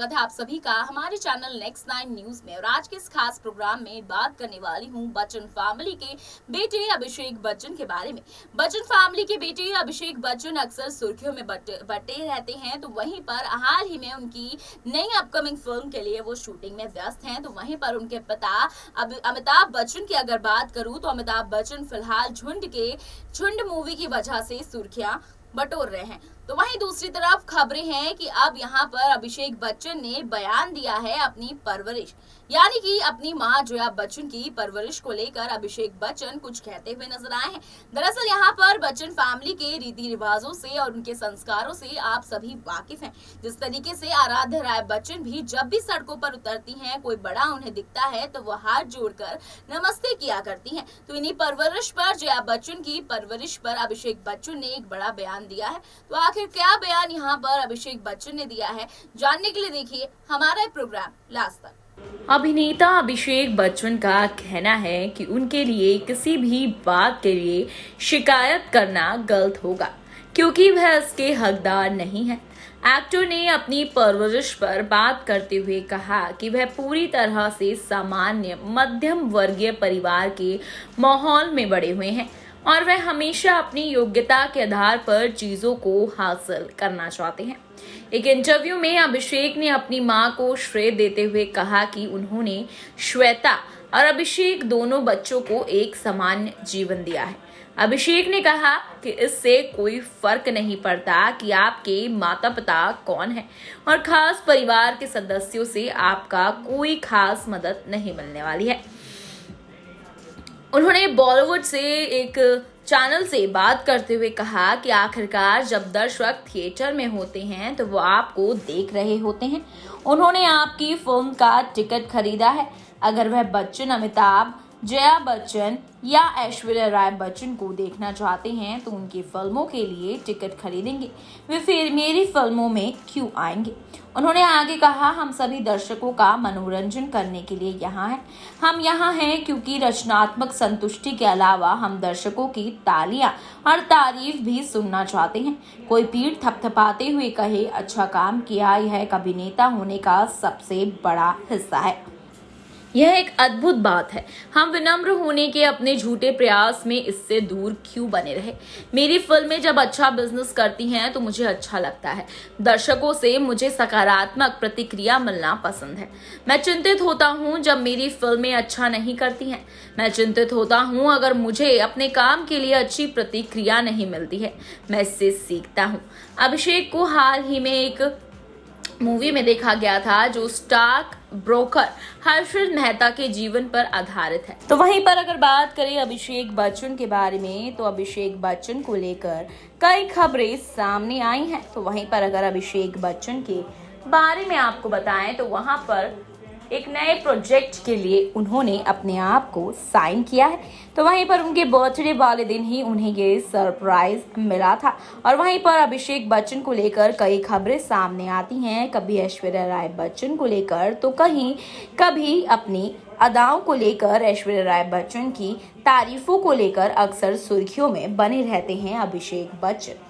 स्वागत है आप सभी का हमारे चैनल नेक्स्ट 9 न्यूज में। और आज के इस खास प्रोग्राम में बात करने वाली हूं बच्चन फैमिली के बेटे अभिषेक बच्चन के बारे में। बच्चन फैमिली के बेटे अभिषेक बच्चन अक्सर सुर्खियों में बटे रहते हैं, तो वहीं पर हाल ही में उनकी नई अपकमिंग फिल्म के लिए वो शूटिंग में व्यस्त हैं। तो वहीं पर उनके पिता अमिताभ बच्चन की अगर बात करूं तो अमिताभ बच्चन फिलहाल झुंड मूवी की वजह से सुर्खियां बटोर रहे हैं। तो वहीं दूसरी तरफ खबरें हैं कि अब यहां पर अभिषेक बच्चन ने बयान दिया है अपनी परवरिश, यानी कि अपनी मां जया बच्चन की परवरिश को लेकर अभिषेक बच्चन कुछ कहते हुए नजर आए हैं। दरअसल यहां पर बच्चन फैमिली के रीति रिवाजों से और उनके संस्कारों से आप सभी वाकिफ हैं। जिस तरीके से आराध्य राय बच्चन भी जब भी सड़कों पर उतरती हैं, कोई बड़ा उन्हें दिखता है तो वह हाथ जोड़कर नमस्ते किया करती हैं। तो इन्हीं परवरिश पर, जया बच्चन की परवरिश पर अभिषेक बच्चन ने एक बड़ा बयान दिया है। तो आखिर क्या बयान यहाँ पर अभिषेक बच्चन ने दिया है, जानने के लिए देखिए हमारा प्रोग्राम लास्ट तक। अभिनेता अभिषेक बच्चन का कहना है कि उनके लिए किसी भी बात के लिए शिकायत करना गलत होगा, क्योंकि वह इसके हकदार नहीं है। एक्टर ने अपनी परवरिश पर बात करते हुए कहा कि वह पूरी तरह से सामान्य मध्यम वर्गीय परिवार के माहौल में बड़े हुए हैं और वह हमेशा अपनी योग्यता के आधार पर चीजों को हासिल करना चाहते हैं। एक इंटरव्यू में अभिषेक ने अपनी मां को श्रेय देते हुए कहा कि उन्होंने श्वेता और अभिषेक दोनों बच्चों को एक सामान्य जीवन दिया है। अभिषेक ने कहा कि इससे कोई फर्क नहीं पड़ता कि आपके माता पिता कौन हैं और खास परिवार के सदस्यों से आपका कोई खास मदद नहीं मिलने वाली है। उन्होंने बॉलीवुड से एक चैनल से बात करते हुए कहा कि आखिरकार जब दर्शक थिएटर में होते हैं तो वो आपको देख रहे होते हैं। उन्होंने आपकी फिल्म का टिकट खरीदा है। अगर वह बच्चन अमिताभ, जया बच्चन या ऐश्वर्या राय बच्चन को देखना चाहते हैं तो उनकी फिल्मों के लिए टिकट खरीदेंगे, वे फिर मेरी फिल्मों में क्यों आएंगे। उन्होंने आगे कहा, हम सभी दर्शकों का मनोरंजन करने के लिए यहाँ हैं। हम यहाँ हैं क्योंकि रचनात्मक संतुष्टि के अलावा हम दर्शकों की तालियां और तारीफ भी सुनना चाहते हैं। कोई पीठ थपथपाते हुए कहे अच्छा काम किया, यह एक अभिनेता होने का सबसे बड़ा हिस्सा है। यह एक अद्भुत बात है। हम विनम्र होने के अपने झूठे प्रयास में इससे दूर क्यों बने रहे। मेरी फिल्में जब अच्छा बिजनेस करती हैं तो मुझे अच्छा लगता है। दर्शकों से मुझे सकारात्मक प्रतिक्रिया मिलना पसंद है। मैं चिंतित होता हूं जब मेरी फिल्में अच्छा नहीं करती हैं। मैं चिंतित होता हूं अगर मुझे अपने काम के लिए अच्छी प्रतिक्रिया नहीं मिलती है। मैं इससे सीखता हूं। अभिषेक को हाल ही में एक मूवी में देखा गया था जो स्टॉक ब्रोकर हर्षद मेहता के जीवन पर आधारित है। तो वहीं पर अगर बात करें अभिषेक बच्चन के बारे में, तो अभिषेक बच्चन को लेकर कई खबरें सामने आई हैं। तो वहीं पर अगर अभिषेक बच्चन के बारे में आपको बताएं तो वहां पर एक नए प्रोजेक्ट के लिए उन्होंने अपने आप को साइन किया है। तो वहीं पर उनके बर्थडे वाले दिन ही उन्हें ये सरप्राइज मिला था। और वहीं पर अभिषेक बच्चन को लेकर कई खबरें सामने आती हैं, कभी ऐश्वर्या राय बच्चन को लेकर तो कभी अपनी अदाओं को लेकर। ऐश्वर्या राय बच्चन की तारीफों को लेकर अक्सर सुर्खियों में बने रहते हैं अभिषेक बच्चन।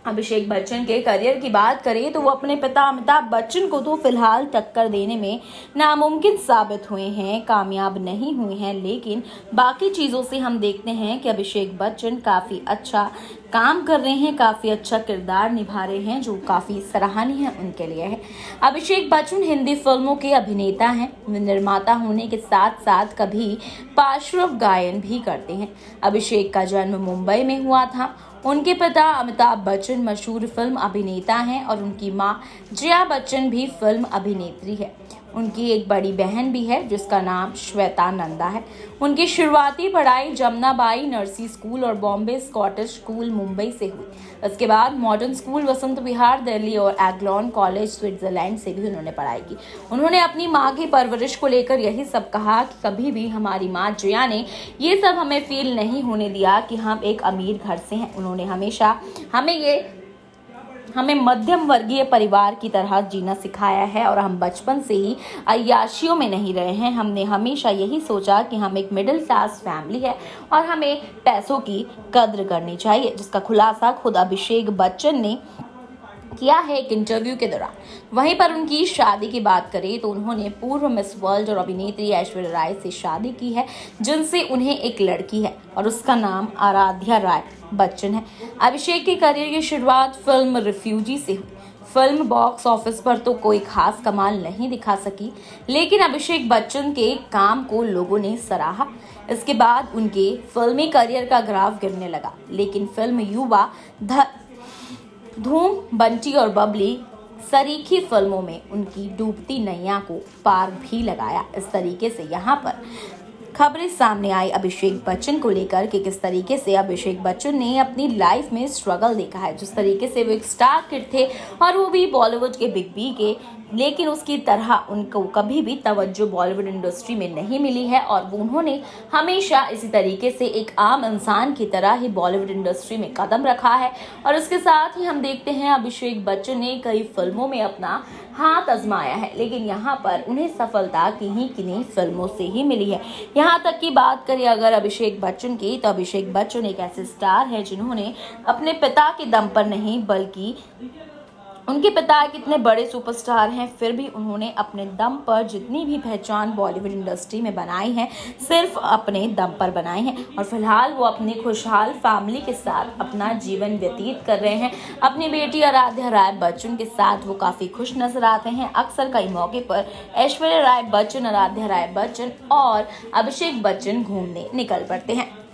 अभिषेक बच्चन के करियर की बात करें तो वो अपने पिता अमिताभ बच्चन को तो फिलहाल टक्कर देने में नामुमकिन साबित हुए हैं, कामयाब नहीं हुए हैं। लेकिन बाकी चीज़ों से हम देखते हैं कि अभिषेक बच्चन काफ़ी अच्छा काम कर रहे हैं, काफ़ी अच्छा किरदार निभा रहे हैं, जो काफ़ी सराहनीय उनके लिए है। अभिषेक बच्चन हिंदी फिल्मों के अभिनेता हैं। वे निर्माता होने के साथ साथ कभी पार्श्व गायन भी करते हैं। अभिषेक का जन्म मुंबई में हुआ था। उनके पिता अमिताभ बच्चन मशहूर फिल्म अभिनेता हैं और उनकी मां जया बच्चन भी फिल्म अभिनेत्री है। उनकी एक बड़ी बहन भी है जिसका नाम श्वेता नंदा है। उनकी शुरुआती पढ़ाई जमनाबाई नर्सी स्कूल और बॉम्बे स्कॉटिश स्कूल मुंबई से हुई। इसके बाद मॉडर्न स्कूल वसंत विहार दिल्ली और एग्लॉन कॉलेज स्विट्जरलैंड से भी उन्होंने पढ़ाई की। उन्होंने अपनी माँ की परवरिश को लेकर यही सब कहा कि कभी भी हमारी माँ जया ने ये सब हमें फील नहीं होने दिया कि हम एक अमीर घर से हैं। उन्होंने हमेशा हमें मध्यम वर्गीय परिवार की तरह जीना सिखाया है और हम बचपन से ही अय्याशियों में नहीं रहे हैं। हमने हमेशा यही सोचा कि हम एक मिडिल क्लास फैमिली है और हमें पैसों की कद्र करनी चाहिए, जिसका खुलासा खुद अभिषेक बच्चन ने किया है एक इंटरव्यू के दौरान। वहीं पर उनकी शादी की बात करें तो उन्होंने पूर्व मिस वर्ल्ड और अभिनेत्री ऐश्वर्या राय से शादी की है, जिनसे उन्हें एक लड़की है और उसका नाम आराध्या राय बच्चन है। अभिषेक के करियर की शुरुआत फिल्म रिफ्यूजी से हुई। फिल्म बॉक्स ऑफिस पर तो कोई खास कमाल नहीं दिखा सकी, लेकिन अभिषेक बच्चन के काम को लोगों ने सराहा। इसके बाद उनके फिल्मी करियर का ग्राफ गिरने लगा, लेकिन फिल्म युवा, धूम, बंटी और बबली सरीखी फिल्मों में उनकी डूबती नैया को पार भी लगाया। इस तरीके से यहाँ पर खबरें सामने आई अभिषेक बच्चन को लेकर कि किस तरीके से अभिषेक बच्चन ने अपनी लाइफ में स्ट्रगल देखा है। जिस तरीके से वो एक स्टार किड थे और वो भी बॉलीवुड के बिग बी के, लेकिन उसकी तरह उनको कभी भी तवज्जो बॉलीवुड इंडस्ट्री में नहीं मिली है और उन्होंने हमेशा इसी तरीके से एक आम इंसान की तरह ही बॉलीवुड इंडस्ट्री में कदम रखा है। और इसके साथ ही हम देखते हैं अभिषेक बच्चन ने कई फिल्मों में अपना हाथ आजमाया है, लेकिन यहाँ पर उन्हें सफलता किन्हीं फिल्मों से ही मिली है। यहाँ तक की बात करें अगर अभिषेक बच्चन की, तो अभिषेक बच्चन एक ऐसे स्टार है जिन्होंने अपने पिता के दम पर नहीं, बल्कि उनके पिता कितने बड़े सुपरस्टार हैं, फिर भी उन्होंने अपने दम पर जितनी भी पहचान बॉलीवुड इंडस्ट्री में बनाई है, सिर्फ अपने दम पर बनाई है। और फिलहाल वो अपनी खुशहाल फैमिली के साथ अपना जीवन व्यतीत कर रहे हैं। अपनी बेटी आराध्या राय बच्चन के साथ वो काफ़ी खुश नजर आते हैं। अक्सर कई मौके पर ऐश्वर्या राय बच्चन, आराध्या राय बच्चन और अभिषेक बच्चन घूमने निकल पड़ते हैं।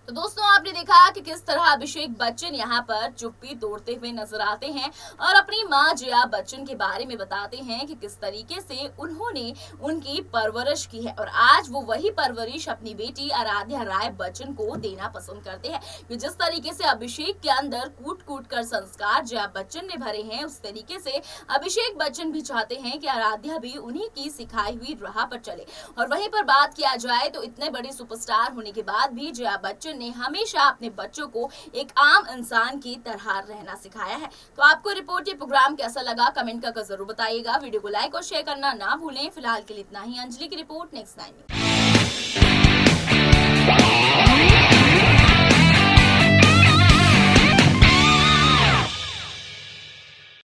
तो दोस्तों आपने देखा कि किस तरह अभिषेक बच्चन यहाँ पर चुप्पी तोड़ते हुए नजर आते हैं और अपनी मां जया बच्चन के बारे में बताते हैं कि किस तरीके से उन्होंने उनकी परवरिश की है और आज वो वही परवरिश अपनी बेटी आराध्या राय बच्चन को देना पसंद करते हैं। कि जिस तरीके से अभिषेक के अंदर कूट कूट कर संस्कार जया बच्चन ने भरे हैं, उस तरीके से अभिषेक बच्चन भी चाहते हैं कि आराध्या भी उन्हीं की सिखाई हुई राह पर चले। और वहीं पर बात किया जाए तो इतने बड़े सुपरस्टार होने के बाद भी जया बच्चन ने हमेशा अपने बच्चों को एक आम इंसान की तरह रहना सिखाया है। तो आपको रिपोर्ट ये प्रोग्राम कैसा लगा कमेंट करके जरूर बताइएगा। वीडियो को लाइक और शेयर करना ना भूलें। फिलहाल के लिए इतना ही। अंजलि की रिपोर्ट, नेक्स्ट 9 न्यूज़।